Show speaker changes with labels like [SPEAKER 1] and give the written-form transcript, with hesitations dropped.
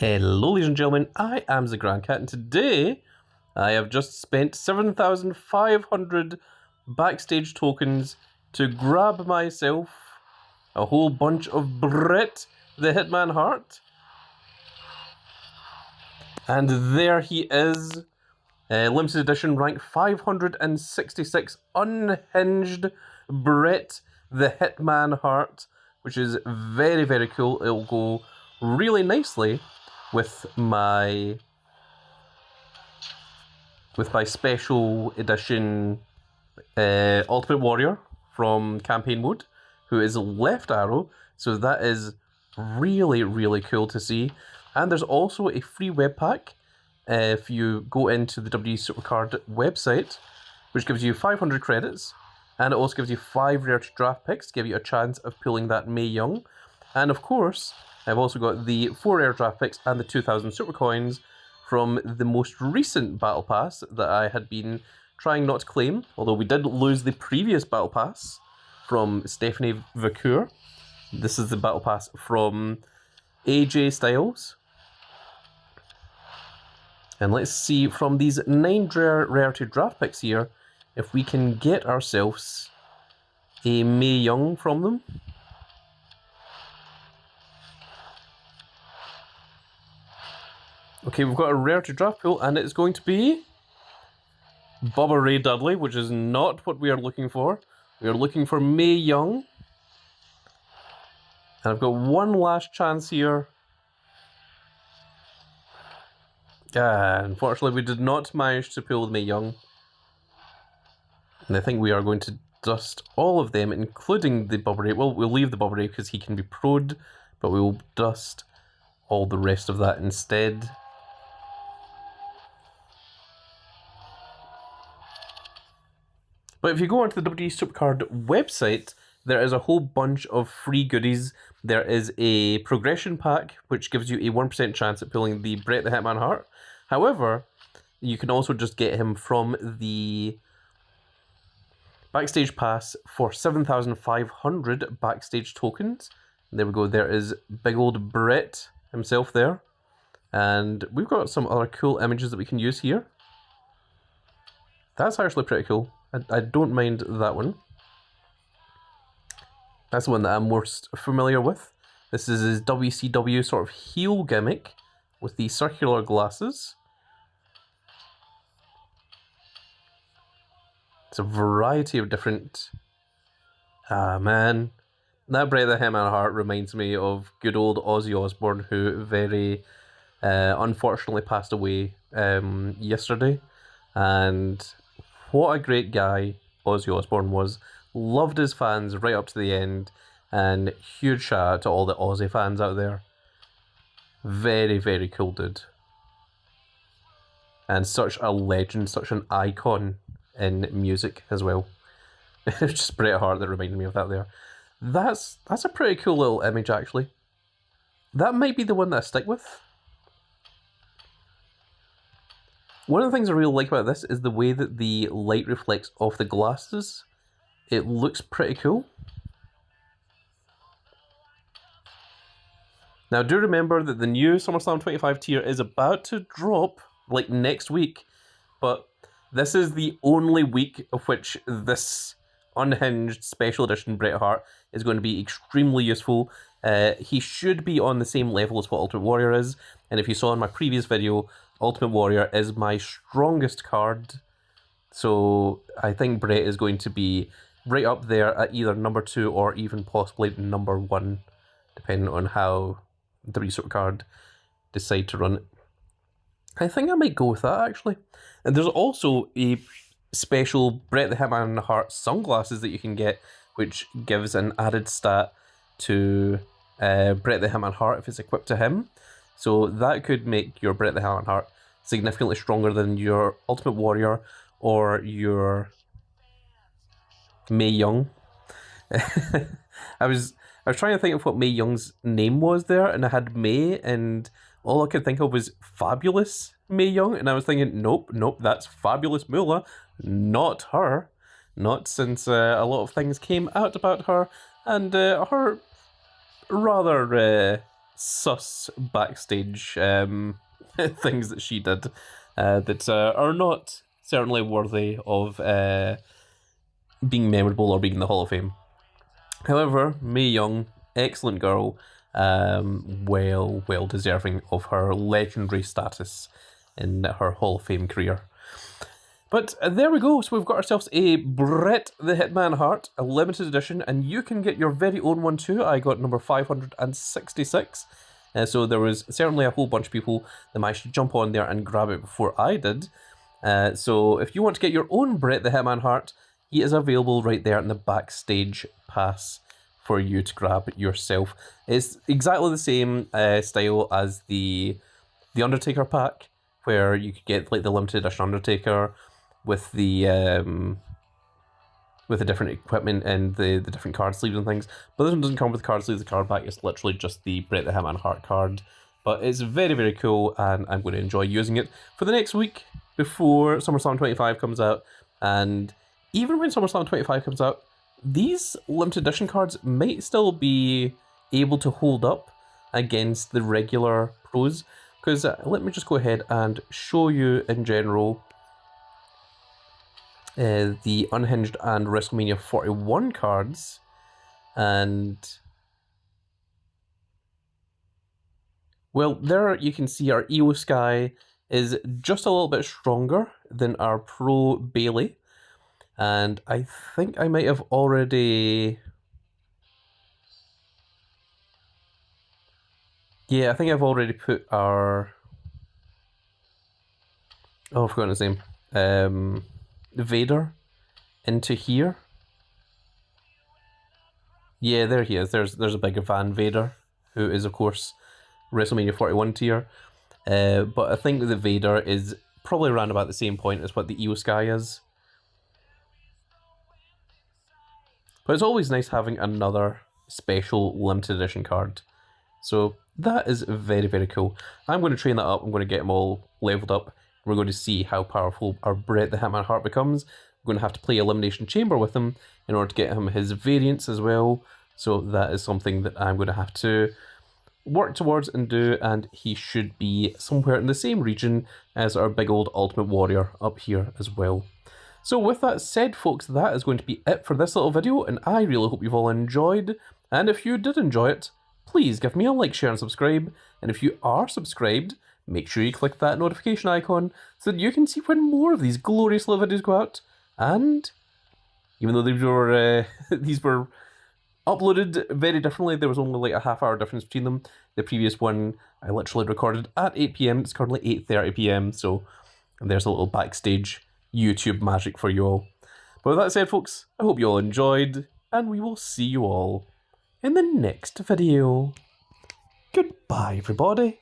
[SPEAKER 1] Hello ladies and gentlemen, I am the Grand Cat and today I have just spent 7,500 backstage tokens to grab myself a whole bunch of Bret The Hitman Hart. And there he is, limited edition rank 566 unhinged Bret The Hitman Hart, which is very, very cool. It'll go really nicely with my special edition Ultimate Warrior from campaign mode, who is left arrow, so that is really, really cool to see. And there's also a free web pack if you go into the WWE Supercard website, which gives you 500 credits, and it also gives you 5 rare to draft picks to give you a chance of pulling that Mae Young. And of course, I've also got the 4 rare draft picks and the 2,000 super coins from the most recent battle pass that I had been trying not to claim, although we did lose the previous battle pass from Stephanie Vacour. This is the battle pass from AJ Styles. And let's see from these 9 rarity draft picks here if we can get ourselves a Mae Young from them. Okay, we've got a rare to draft pool, and it's going to be Bubba Ray Dudley, which is not what we are looking for. We are looking for Mae Young. And I've got one last chance here. Unfortunately, we did not manage to pull Mae Young. And I think we are going to dust all of them, including the Bubba Ray. Well, we'll leave the Bubba Ray because he can be pro'd, but we will dust all the rest of that instead. But if you go onto the WWE Supercard website, there is a whole bunch of free goodies. There is a progression pack, which gives you a 1% chance at pulling the Bret The Hitman Hart. However, you can also just get him from the Backstage Pass for 7,500 Backstage tokens. There we go, there is big old Bret himself there. And we've got some other cool images that we can use here. That's actually pretty cool. I don't mind that one. That's the one that I'm most familiar with. This is his WCW sort of heel gimmick with the circular glasses. It's a variety of different... man. That Bret The Hitman Hart reminds me of good old Ozzy Osbourne, who very unfortunately passed away yesterday. And what a great guy Ozzy Osbourne was. Loved his fans right up to the end. And huge shout out to all the Ozzy fans out there. Very, very cool dude. And such a legend, such an icon in music as well. It's just Bret Hart that reminded me of that there. That's a pretty cool little image, actually. That might be the one that I stick with. One of the things I really like about this is the way that the light reflects off the glasses. It looks pretty cool. Now, do remember that the new SummerSlam 25 tier is about to drop, like, next week. But this is the only week of which this unhinged special edition Bret Hart is going to be extremely useful. He should be on the same level as what Ultimate Warrior is. And if you saw in my previous video, Ultimate Warrior is my strongest card. So I think Bret is going to be right up there at either number 2 or even possibly number 1, depending on how WWE Supercard decide to run it. I think I might go with that, actually. And there's also a special Bret The Hitman Hart sunglasses that you can get, which gives an added stat to Bret The Hitman Hart if it's equipped to him. So that could make your Bret The Hitman Hart significantly stronger than your Ultimate Warrior or your Mae Young. I was trying to think of what Mae Young's name was there, and I had Mae, and all I could think of was Fabulous Mae Young, and I was thinking, nope, that's Fabulous Moolah, not her. Not since a lot of things came out about her, and her rather sus backstage things that she did that are not certainly worthy of being memorable or being in the Hall of Fame. However, Mae Young, excellent girl, well deserving of her legendary status in her Hall of Fame career. But there we go, so we've got ourselves a Bret The Hitman Hart, a limited edition, and you can get your very own one too. I got number 566, so there was certainly a whole bunch of people that managed to jump on there and grab it before I did. So if you want to get your own Bret The Hitman Hart, he is available right there in the Backstage pass for you to grab yourself. It's exactly the same style as the Undertaker pack, where you could get like the limited edition Undertaker with the different equipment and the different card sleeves and things. But this one doesn't come with card sleeves, the card back. It's literally just the Bret The Hitman Hart card. But it's very cool, and I'm going to enjoy using it for the next week before SummerSlam 25 comes out. And even when SummerSlam 25 comes out, these limited edition cards might still be able to hold up against the regular pros. Because let me just go ahead and show you in general the Unhinged and WrestleMania 41 cards. And well, there you can see our Io Sky is just a little bit stronger than our Pro Bailey. And I think I might have already... Yeah, I think I've already put our... Oh, I've forgotten his name. Vader into here. Yeah, there he is. There's a big Van Vader, who is, of course, WrestleMania 41 tier. But I think the Vader is probably around about the same point as what the Io Sky is. But it's always nice having another special limited edition card. So that is very cool. I'm going to train that up. I'm going to get them all leveled up. We're going to see how powerful our Bret The Hitman Hart becomes. We're going to have to play Elimination Chamber with him in order to get him his variants as well. So that is something that I'm going to have to work towards and do. And he should be somewhere in the same region as our big old Ultimate Warrior up here as well. So with that said, folks, that is going to be it for this little video, and I really hope you've all enjoyed. And if you did enjoy it, please give me a like, share, and subscribe. And if you are subscribed, make sure you click that notification icon so that you can see when more of these glorious little videos go out. And even though these were uploaded very differently, there was only like a half-hour difference between them. The previous one I literally recorded at 8 PM. It's currently 8:30 PM. So there's a little backstage YouTube magic for you all. But with that said, folks, I hope you all enjoyed, and we will see you all in the next video. Goodbye, everybody.